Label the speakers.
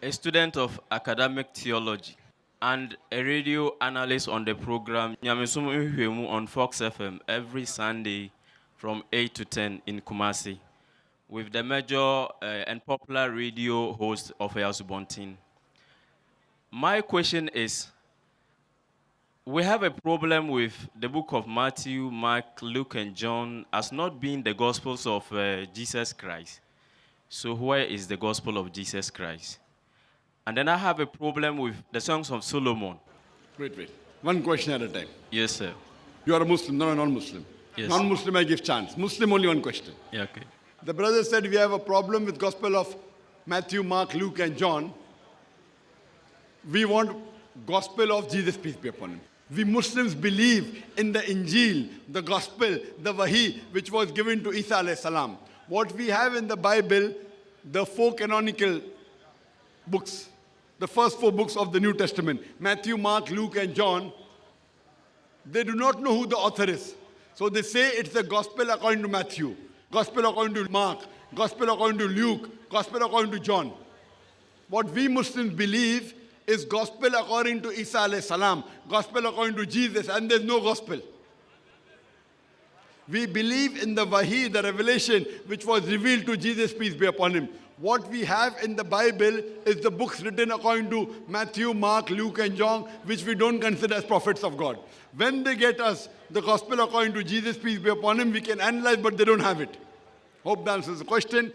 Speaker 1: a student of academic theology, and a radio analyst on the program Nyamesum Nhwemu on Fox FM every Sunday from 8 to 10 in Kumasi, with the major and popular radio host of Eyasubontin. My question is, we have a problem with the book of Matthew, Mark, Luke, and John as not being the Gospels of Jesus Christ. So where is the Gospel of Jesus Christ? And then I have a problem with the songs of Solomon.
Speaker 2: Wait. One question at a time.
Speaker 1: Yes, sir.
Speaker 2: You are a Muslim, not a non-Muslim.
Speaker 1: Yes.
Speaker 2: Non-Muslim, I give chance. Muslim, only one question.
Speaker 1: Yeah, okay.
Speaker 2: The brother said we have a problem with Gospel of Matthew, Mark, Luke, and John. We want Gospel of Jesus, peace be upon him. We Muslims believe in the Injil, the Gospel, the Wahi, which was given to Isa alayhi salam. What we have in the Bible, the 4 canonical books, the first 4 books of the New Testament, Matthew, Mark, Luke, and John, they do not know who the author is. So they say it's the Gospel according to Matthew, Gospel according to Mark, Gospel according to Luke, Gospel according to John. What we Muslims believe is Gospel according to Isa alayhi salam, Gospel according to Jesus, and there's no Gospel. We believe in the Wahi, the revelation, which was revealed to Jesus, peace be upon him. What we have in the Bible is the books written according to Matthew, Mark, Luke, and John, which we don't consider as prophets of God. When they get us the Gospel according to Jesus, peace be upon him, we can analyze, but they don't have it. Hope that answers the question.